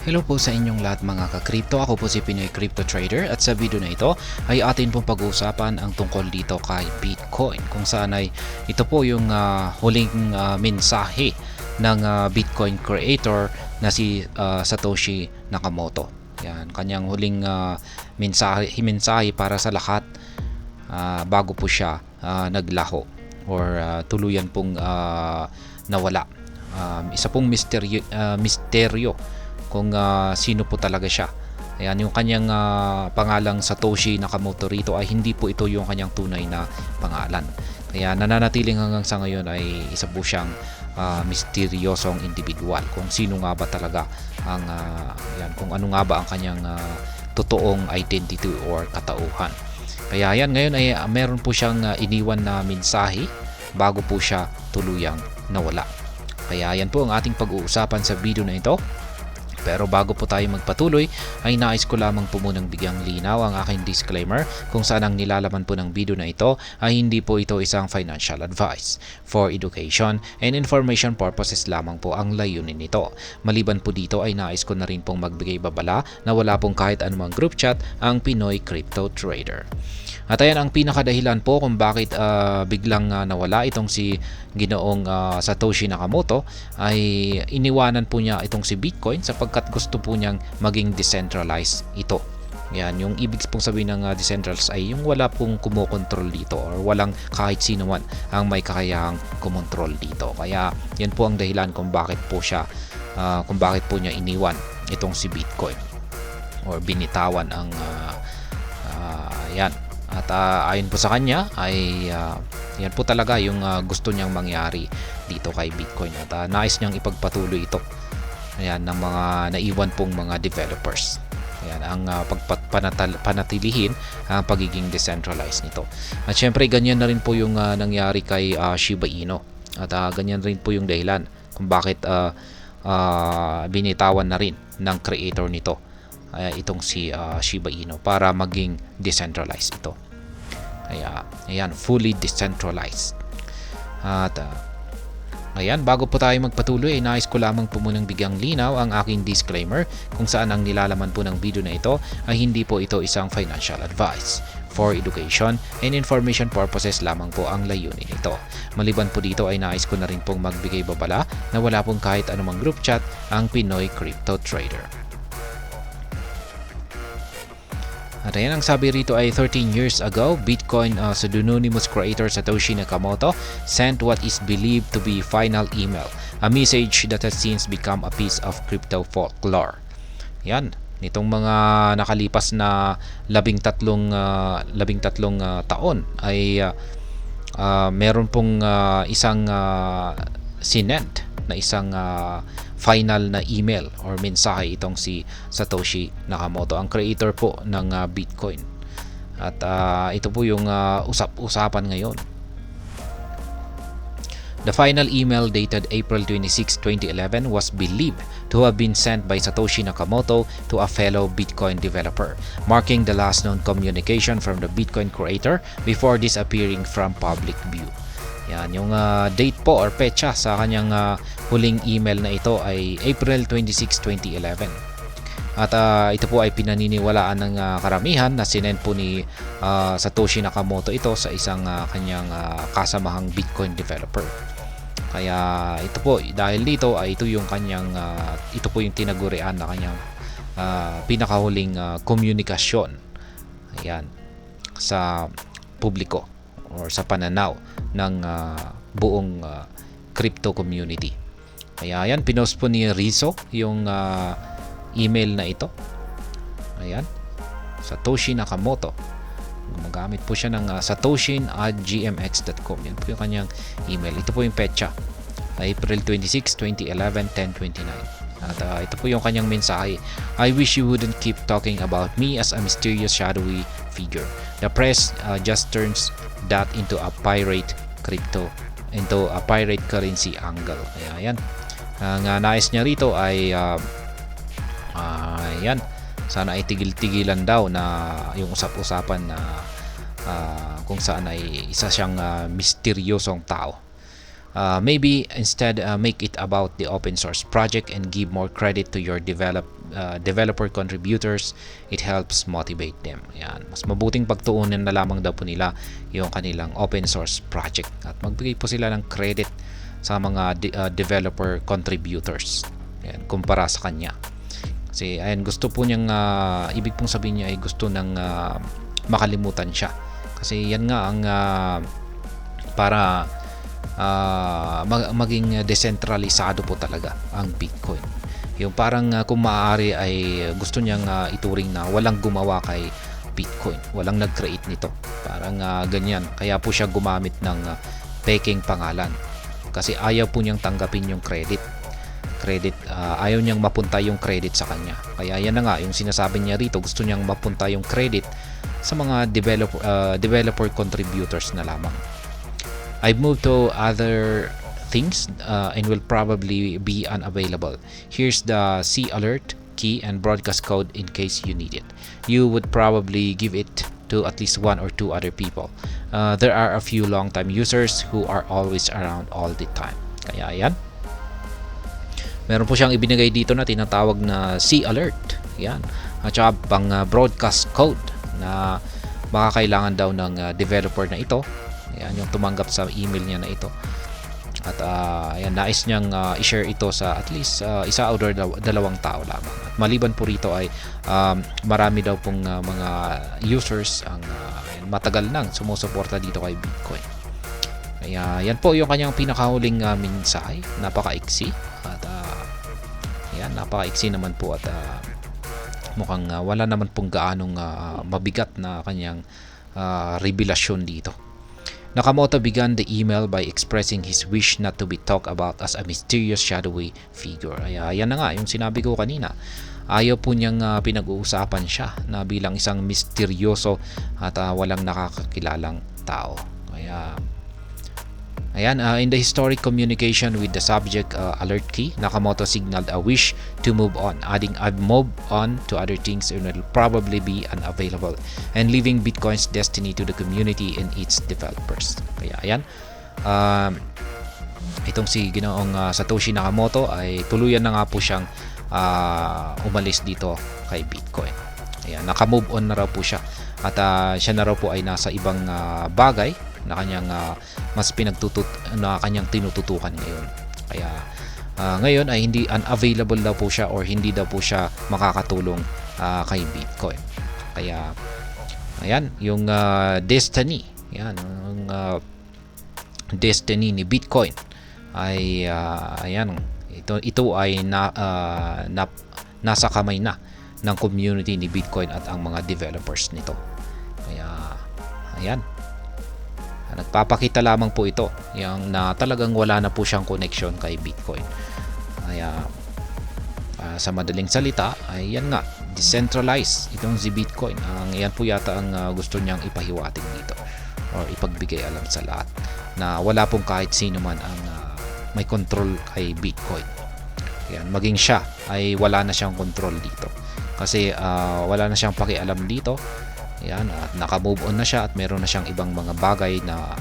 Hello po sa inyong lahat mga ka-crypto. Ako po si Pinoy Crypto Trader at sa video na ito ay atin pong pag-uusapan ang tungkol dito kay Bitcoin, kung saan ay ito po yung huling mensahe ng Bitcoin creator na si Satoshi Nakamoto. Yan, kanyang huling mensahe para sa lahat bago po siya naglaho or tuluyan pong nawala. Isa pong misteryo kung sino po talaga siya. Ayan, yung kanyang pangalang Satoshi Nakamoto rito ay hindi po ito yung kanyang tunay na pangalan. Kaya nananatiling hanggang sa ngayon ay isa po siyang misteryosong individual. Kung sino nga ba talaga ang yan, kung ano nga ba ang kanyang totoong identity or katauhan. Kaya yan, ngayon ay meron po siyang iniwan na mensahe bago po siya tuluyang nawala. Kaya yan po ang ating pag-uusapan sa video na ito. Pero bago po tayo magpatuloy ay nais ko lamang po munang bigyang linaw ang aking disclaimer kung saan ang nilalaman po ng video na ito ay hindi po ito isang financial advice. For education and information purposes lamang po ang layunin nito. Maliban po dito ay nais ko na rin pong magbigay babala na wala pong kahit anumang group chat ang Pinoy Crypto Trader. At ayan ang pinakadahilan po kung bakit biglang nawala itong si Ginoong Satoshi Nakamoto ay iniwanan po niya itong si Bitcoin sapagkat gusto po niyang maging decentralized ito. Yan, yung ibig pong sabihin ng decentralized ay yung wala pong kumokontrol dito or walang kahit sino man ang may kakayahang kumontrol dito. Kaya yan po ang dahilan kung bakit po siya kung bakit po niya iniwan itong si Bitcoin or binitawan ang yan. At ayon po sa kanya ay yan po talaga yung gusto niyang mangyari dito kay Bitcoin at nais niyang ipagpatuloy ito. Ayan, ng mga naiwan pong mga developers. Ayan, ang panatilihin ang pagiging decentralized nito. At syempre ganyan na rin po yung nangyari kay Shiba Inu. At ganyan rin po yung dahilan kung bakit binitawan na rin ng creator nito itong si Shiba Inu para maging decentralized ito. Kaya ayan, fully decentralized. At ayan, bago po tayo magpatuloy ay nais ko lamang po munang bigyang linaw ang aking disclaimer kung saan ang nilalaman po ng video na ito ay hindi po ito isang financial advice. For education and information purposes lamang po ang layunin nito. Maliban po dito ay nais ko na rin pong magbigay babala na wala pong kahit anumang group chat ang Pinoy Crypto Trader. At ayan, ang sabi rito ay 13 years ago, Bitcoin pseudonymous creator Satoshi Nakamoto sent what is believed to be final email, a message that has since become a piece of crypto folklore. Yan, nitong mga nakalipas na 13 taon ay meron pong isang sinend na isang final na email or mensahe itong si Satoshi Nakamoto, ang creator po ng Bitcoin. At ito po yung usap-usapan ngayon. The final email dated April 26, 2011 was believed to have been sent by Satoshi Nakamoto to a fellow Bitcoin developer, marking the last known communication from the Bitcoin creator before disappearing from public view. Yan, yung date po or petsa sa kanyang huling email na ito ay April 26, 2011. At ito po ay pinaniniwalaan ng karamihan na sinend po ni Satoshi Nakamoto ito sa isang kanyang kasamahang Bitcoin developer. Kaya ito po, dahil dito ay ito yung kanyang ito po yung tinagurian na kanyang pinakahuling komunikasyon. Ayan, sa publiko or sa pananaw ng buong crypto community. Kaya ayan, pinost po ni Rizzo yung email na ito. Ayan, Satoshi Nakamoto. Gumagamit po siya ng satoshi@gmx.com. Yan po yung kanyang email. Ito po yung petsa, April 26, 2011, 10:29. At ito po yung kanyang mensahe. I wish you wouldn't keep talking about me as a mysterious shadowy figure. The press just turns that into a pirate currency angle. Kaya yan, ang nais niya rito ay yan, sana ay tigil-tigilan daw na yung usap-usapan na kung saan ay isa siyang misteryosong tao. maybe instead make it about the open source project and give more credit to your developer contributors. It helps motivate them. Yan. Mas mabuting pagtuunan na lamang daw po nila yung kanilang open source project at magbigay po sila ng credit sa mga developer contributors. Yan, kumpara sa kanya. Kasi ayan, gusto po niyang ibig pong sabihin niya ay gusto nang makalimutan siya. Kasi yan nga ang para maging decentralisado po talaga ang Bitcoin. Yung parang kung maaari ay gusto niyang ituring na walang gumawa kay Bitcoin, walang nag-create nito. Parang ganyan. Kaya po siya gumamit ng peking pangalan. Kasi ayaw po niyang tanggapin yung credit. Ayaw niyang mapunta yung credit sa kanya. Kaya yan na nga, yung sinasabi niya rito, gusto niyang mapunta yung credit sa mga developer contributors na lamang. I've moved to other things and will probably be unavailable. Here's the C alert key and broadcast code in case you need it. You would probably give it to at least 1 or 2 other people. There are a few long-time users who are always around all the time. Kaya yan. Meron po siyang ibinigay dito na tinatawag na C alert. Yan. At saka pang broadcast code na baka kailangan daw ng developer na ito. Yan yung tumanggap sa email niya na ito. At ayan, nais niyang i-share ito sa at least isa o dalawang tao lamang. At maliban po rito ay marami daw pong mga users ang matagal nang sumusuporta dito kay Bitcoin. Kaya yan po yung kanyang pinakahuling mensahe. Napakaiksi. At ayan, napakaiksi naman po at mukhang wala naman pong gaanong mabigat na kanyang revelasyon dito. Nakamoto began the email by expressing his wish not to be talked about as a mysterious shadowy figure. Yan na nga, yung sinabi ko kanina. Ayaw po niyang pinag-uusapan siya na bilang isang misteryoso at walang nakakakilalang tao. Kaya ayan, in the historic communication with the subject alert key, Nakamoto signaled a wish to move on, adding, "I've moved on to other things and will probably be unavailable," and leaving Bitcoin's destiny to the community and its developers. Kaya ayan, itong si Ginoong Satoshi Nakamoto ay tuluyan na nga po siyang umalis dito kay Bitcoin. Ayan, naka-move on na raw po siya at siya na raw po ay nasa ibang bagay na kanyang na kanyang tinututukan ngayon. Kaya ngayon ay hindi unavailable daw po siya or hindi daw po siya makakatulong kay Bitcoin. Kaya ayan, yung destiny, yan, yung destiny ni Bitcoin ay ayan, ito ay nasa kamay na ng community ni Bitcoin at ang mga developers nito. Kaya ayan, nagpapakita lamang po ito yung na talagang wala na po siyang connection kay Bitcoin. Kaya sa madaling salita ay yan nga, decentralized itong si Bitcoin. Yan po yata ang gusto niyang ipahiwatig dito or ipagbigay alam sa lahat na wala pong kahit sino man ang may control kay Bitcoin. Yan, maging siya ay wala na siyang control dito kasi wala na siyang pakialam dito. Yan, at naka-move on na siya at meron na siyang ibang mga bagay na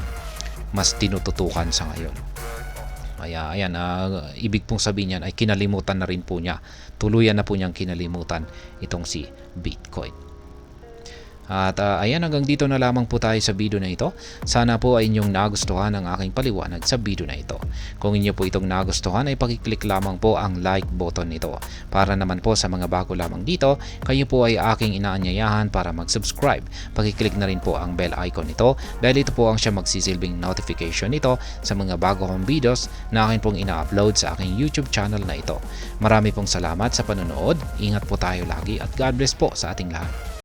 mas tinututukan sa ngayon. Kaya ayan, ibig pong sabihin niyan ay kinalimutan na rin po niya. Tuluyan na po niyang kinalimutan itong si Bitcoin. At ayan, hanggang dito na lamang po tayo sa video na ito. Sana po ay inyong nagustuhan ang aking paliwanag sa video na ito. Kung inyo po itong nagustuhan ay pakiclick lamang po ang like button nito. Para naman po sa mga bago lamang dito, kayo po ay aking inaanyayahan para mag-subscribe. Pakiclick na rin po ang bell icon nito dahil ito po ang siya magsisilbing notification nito sa mga bago kong videos na akin pong ina-upload sa aking YouTube channel na ito. Marami pong salamat sa panonood. Ingat po tayo lagi at God bless po sa ating lahat.